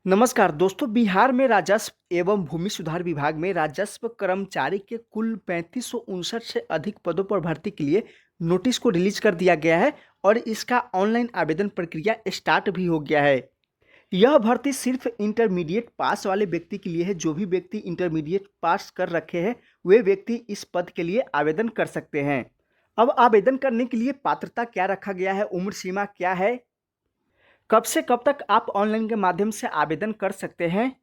नमस्कार दोस्तों, बिहार में राजस्व एवं भूमि सुधार विभाग में राजस्व कर्मचारी के कुल 3559 से अधिक पदों पर भर्ती के लिए नोटिस को रिलीज कर दिया गया है और इसका ऑनलाइन आवेदन प्रक्रिया स्टार्ट भी हो गया है। यह भर्ती सिर्फ इंटरमीडिएट पास वाले व्यक्ति के लिए है। जो भी व्यक्ति इंटरमीडिएट पास कर रखे हैं वे व्यक्ति इस पद के लिए आवेदन कर सकते हैं। अब आवेदन करने के लिए पात्रता क्या रखा गया है, उम्र सीमा क्या है, कब से कब तक आप ऑनलाइन के माध्यम से आवेदन कर सकते हैं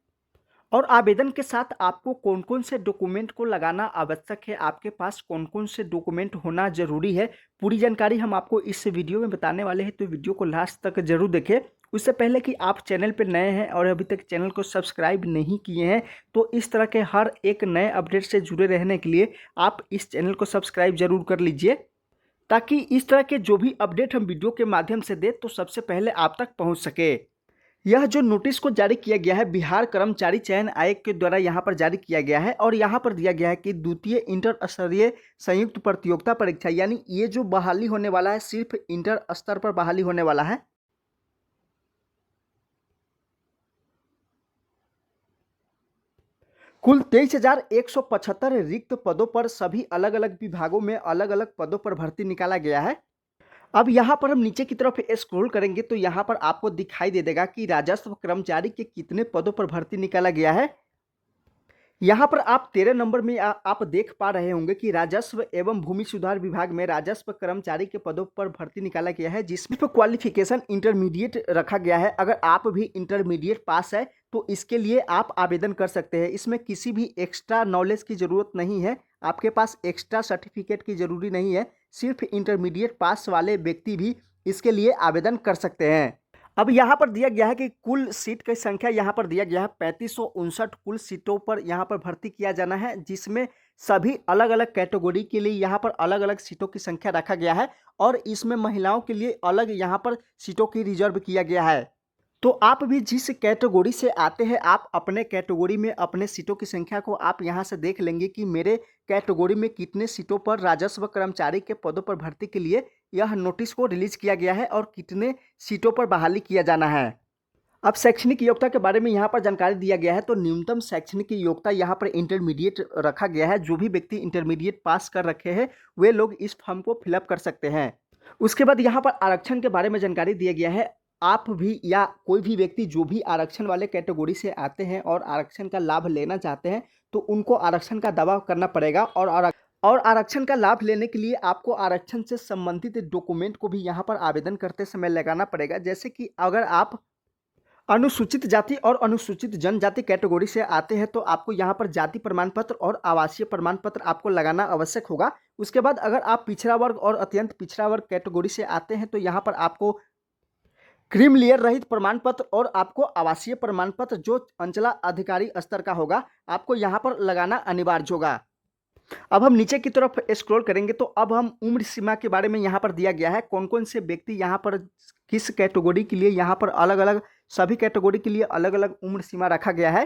और आवेदन के साथ आपको कौन कौन से डॉक्यूमेंट को लगाना आवश्यक है, आपके पास कौन कौन से डॉक्यूमेंट होना जरूरी है, पूरी जानकारी हम आपको इस वीडियो में बताने वाले हैं। तो वीडियो को लास्ट तक जरूर देखें। उससे पहले कि आप चैनल पर नए हैं और अभी तक चैनल को सब्सक्राइब नहीं किए हैं तो इस तरह के हर एक नए अपडेट से जुड़े रहने के लिए आप इस चैनल को सब्सक्राइब जरूर कर लीजिए, ताकि इस तरह के जो भी अपडेट हम वीडियो के माध्यम से दें तो सबसे पहले आप तक पहुंच सके। यह जो नोटिस को जारी किया गया है बिहार कर्मचारी चयन आयोग के द्वारा यहाँ पर जारी किया गया है और यहाँ पर दिया गया है कि द्वितीय इंटर स्तरीय संयुक्त प्रतियोगिता परीक्षा, यानी ये जो बहाली होने वाला है सिर्फ इंटर स्तर पर बहाली होने वाला है। कुल 23,175 रिक्त पदों पर सभी अलग अलग विभागों में अलग अलग पदों पर भर्ती निकाला गया है। अब यहाँ पर हम नीचे की तरफ स्क्रॉल करेंगे तो यहाँ पर आपको दिखाई दे देगा कि राजस्व कर्मचारी के कितने पदों पर भर्ती निकाला गया है। यहाँ पर आप 13 नंबर में आप देख पा रहे होंगे कि राजस्व एवं भूमि सुधार विभाग में राजस्व कर्मचारी के पदों पर भर्ती निकाला गया है, जिसमें क्वालिफिकेशन इंटरमीडिएट रखा गया है। अगर आप भी इंटरमीडिएट पास है तो इसके लिए आप आवेदन कर सकते हैं। इसमें किसी भी एक्स्ट्रा नॉलेज की ज़रूरत नहीं है, आपके पास एक्स्ट्रा सर्टिफिकेट की ज़रूरी नहीं है। सिर्फ इंटरमीडिएट पास वाले व्यक्ति भी इसके लिए आवेदन कर सकते हैं। अब यहाँ पर दिया गया है कि कुल सीट की संख्या यहाँ पर दिया गया है 3559 कुल सीटों पर यहाँ पर भर्ती किया जाना है, जिसमें सभी अलग अलग कैटेगरी के लिए यहाँ पर अलग अलग सीटों की संख्या रखा गया है और इसमें महिलाओं के लिए अलग यहाँ पर सीटों की रिजर्व किया गया है। तो आप भी जिस कैटेगरी से आते हैं आप अपने कैटेगरी में अपने सीटों की संख्या को आप यहाँ से देख लेंगे कि मेरे कैटेगरी में कितने सीटों पर राजस्व कर्मचारी के पदों पर भर्ती के लिए यह नोटिस को रिलीज किया गया है और कितने सीटों पर बहाली किया जाना है। अब शैक्षणिक योग्यता के बारे में यहाँ पर जानकारी दिया गया है। तो न्यूनतम शैक्षणिक योग्यता यहाँ पर इंटरमीडिएट रखा गया है। जो भी व्यक्ति इंटरमीडिएट पास कर रखे हैं वे लोग इस फॉर्म को फिलअप कर सकते हैं। उसके बाद यहाँ पर आरक्षण के बारे में जानकारी दिया गया है। आप भी या कोई भी व्यक्ति जो भी आरक्षण वाले कैटेगरी से आते हैं और आरक्षण का लाभ लेना चाहते हैं तो उनको आरक्षण का दावा करना पड़ेगा और आरक्षण का लाभ लेने के लिए आपको आरक्षण से संबंधित डॉक्यूमेंट को भी यहाँ पर आवेदन करते समय लगाना पड़ेगा। जैसे कि अगर आप अनुसूचित जाति और अनुसूचित जनजाति कैटेगरी से आते हैं तो आपको यहाँ पर जाति प्रमाण पत्र और आवासीय प्रमाण पत्र आपको लगाना आवश्यक होगा। उसके बाद अगर आप पिछड़ा वर्ग और अत्यंत पिछड़ा वर्ग कैटेगरी से आते हैं तो यहाँ पर आपको क्रीम लेयर रहित प्रमाण पत्र और आपको आवासीय प्रमाण पत्र जो अंचला अधिकारी स्तर का होगा आपको यहाँ पर लगाना अनिवार्य होगा। अब हम नीचे की तरफ स्क्रॉल करेंगे तो अब हम उम्र सीमा के बारे में यहाँ पर दिया गया है, कौन कौन से व्यक्ति यहाँ पर किस कैटेगरी के लिए यहाँ पर अलग अलग सभी कैटेगरी के लिए अलग अलग उम्र सीमा रखा गया है।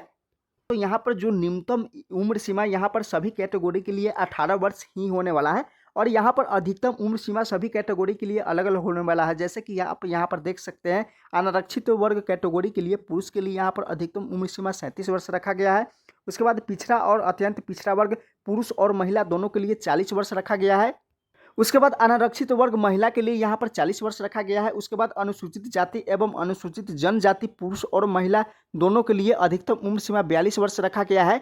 तो यहाँ पर जो न्यूनतम उम्र सीमा यहाँ पर सभी कैटेगरी के लिए 18 वर्ष ही होने वाला है और यहाँ पर अधिकतम उम्र सीमा सभी कैटेगरी के लिए अलग अलग होने वाला है। जैसे कि आप यहाँ पर देख सकते हैं अनारक्षित वर्ग कैटेगरी के लिए पुरुष के लिए यहाँ पर अधिकतम उम्र सीमा 37 वर्ष रखा गया है। उसके बाद पिछड़ा और अत्यंत पिछड़ा वर्ग पुरुष और महिला दोनों के लिए 40 वर्ष रखा गया है। उसके बाद अनारक्षित वर्ग महिला के लिए यहाँ पर 40 वर्ष रखा गया है। उसके बाद अनुसूचित जाति एवं अनुसूचित जनजाति पुरुष और महिला दोनों के लिए अधिकतम उम्र सीमा 42 वर्ष रखा गया है।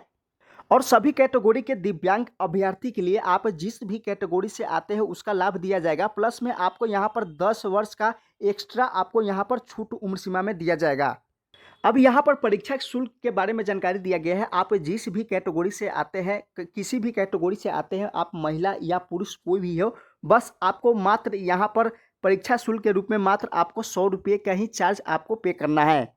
और सभी कैटेगरी के दिव्यांग अभ्यर्थी के लिए आप जिस भी कैटेगरी से आते हैं उसका लाभ दिया जाएगा। प्लस में आपको यहाँ पर 10 वर्ष का एक्स्ट्रा आपको यहाँ पर छूट उम्र सीमा में दिया जाएगा। अब यहाँ पर परीक्षा शुल्क के बारे में जानकारी दिया गया है। आप जिस भी कैटेगरी से आते हैं किसी भी कैटेगरी से आते हैं आप महिला या पुरुष कोई भी हो, बस आपको मात्र यहाँ पर परीक्षा शुल्क के रूप में मात्र आपको 100 रुपये का ही चार्ज आपको पे करना है।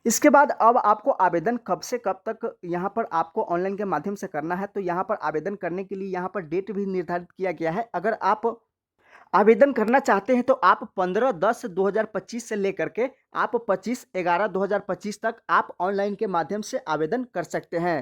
इसके बाद अब आपको आवेदन कब से कब तक यहाँ पर आपको ऑनलाइन के माध्यम से करना है। तो यहाँ पर आवेदन करने के लिए यहाँ पर डेट भी निर्धारित किया गया है। अगर आप आवेदन करना चाहते हैं तो आप 15/10/2025 से लेकर के आप 25/11/2025 तक आप ऑनलाइन के माध्यम से आवेदन कर सकते हैं।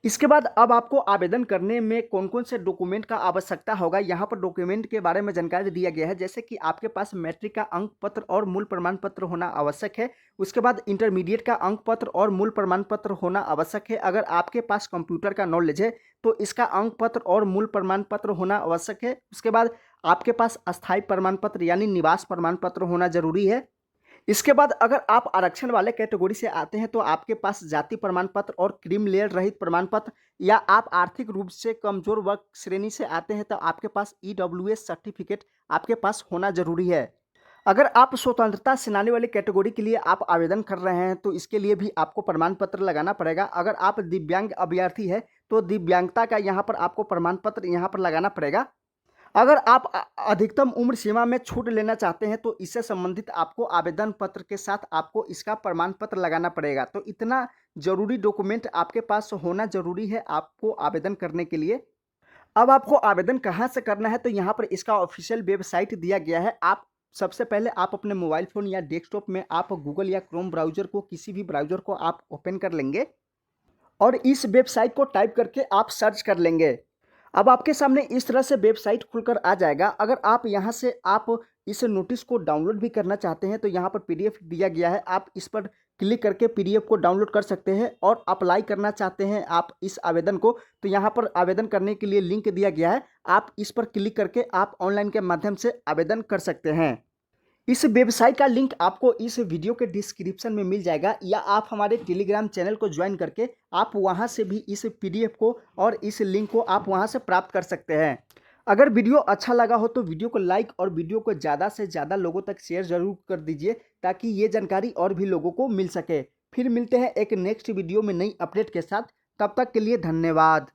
इसके बाद अब आपको आवेदन करने में कौन-कौन से डॉक्यूमेंट का आवश्यकता होगा, यहाँ पर डॉक्यूमेंट के बारे में जानकारी दिया गया है। जैसे कि आपके पास मैट्रिक का अंक पत्र और मूल प्रमाण पत्र होना आवश्यक है। उसके बाद इंटरमीडिएट का अंक पत्र और मूल प्रमाण पत्र होना आवश्यक है। अगर आपके पास कंप्यूटर का नॉलेज है तो इसका अंक पत्र और मूल प्रमाण पत्र होना आवश्यक है। उसके बाद आपके पास अस्थायी प्रमाण पत्र यानी निवास प्रमाण पत्र होना ज़रूरी है। इसके बाद अगर आप आरक्षण वाले कैटेगरी से आते हैं तो आपके पास जाति प्रमाण पत्र और क्रीम लेयर रहित प्रमाण पत्र, या आप आर्थिक रूप से कमजोर वर्ग श्रेणी से आते हैं तो आपके पास ईडब्ल्यूएस सर्टिफिकेट आपके पास होना जरूरी है। अगर आप स्वतंत्रता सेनानी वाली कैटेगरी के लिए आप आवेदन कर रहे हैं तो इसके लिए भी आपको प्रमाण पत्र लगाना पड़ेगा। अगर आप दिव्यांग अभ्यर्थी है तो दिव्यांगता का यहाँ पर आपको प्रमाण पत्र यहाँ पर लगाना पड़ेगा। अगर आप अधिकतम उम्र सीमा में छूट लेना चाहते हैं तो इससे संबंधित आपको आवेदन पत्र के साथ आपको इसका प्रमाण पत्र लगाना पड़ेगा। तो इतना ज़रूरी डॉक्यूमेंट आपके पास होना ज़रूरी है आपको आवेदन करने के लिए। अब आपको आवेदन कहाँ से करना है तो यहाँ पर इसका ऑफिशियल वेबसाइट दिया गया है। आप सबसे पहले आप अपने मोबाइल फ़ोन या डेस्कटॉप में आप गूगल या क्रोम ब्राउज़र को, किसी भी ब्राउज़र को आप ओपन कर लेंगे और इस वेबसाइट को टाइप करके आप सर्च कर लेंगे। अब आपके सामने इस तरह से वेबसाइट खुलकर आ जाएगा। अगर आप यहाँ से आप इस नोटिस को डाउनलोड भी करना चाहते हैं तो यहाँ पर पीडीएफ दिया गया है, आप इस पर क्लिक करके पीडीएफ को डाउनलोड कर सकते हैं। और अप्लाई करना चाहते हैं आप इस आवेदन को तो यहाँ पर आवेदन करने के लिए लिंक दिया गया है, आप इस पर क्लिक करके आप ऑनलाइन के माध्यम से आवेदन कर सकते हैं। इस वेबसाइट का लिंक आपको इस वीडियो के डिस्क्रिप्शन में मिल जाएगा, या आप हमारे टेलीग्राम चैनल को ज्वाइन करके आप वहां से भी इस पीडीएफ को और इस लिंक को आप वहां से प्राप्त कर सकते हैं। अगर वीडियो अच्छा लगा हो तो वीडियो को लाइक और वीडियो को ज़्यादा से ज़्यादा लोगों तक शेयर ज़रूर कर दीजिए ताकि ये जानकारी और भी लोगों को मिल सके। फिर मिलते हैं एक नेक्स्ट वीडियो में नई अपडेट के साथ, तब तक के लिए धन्यवाद।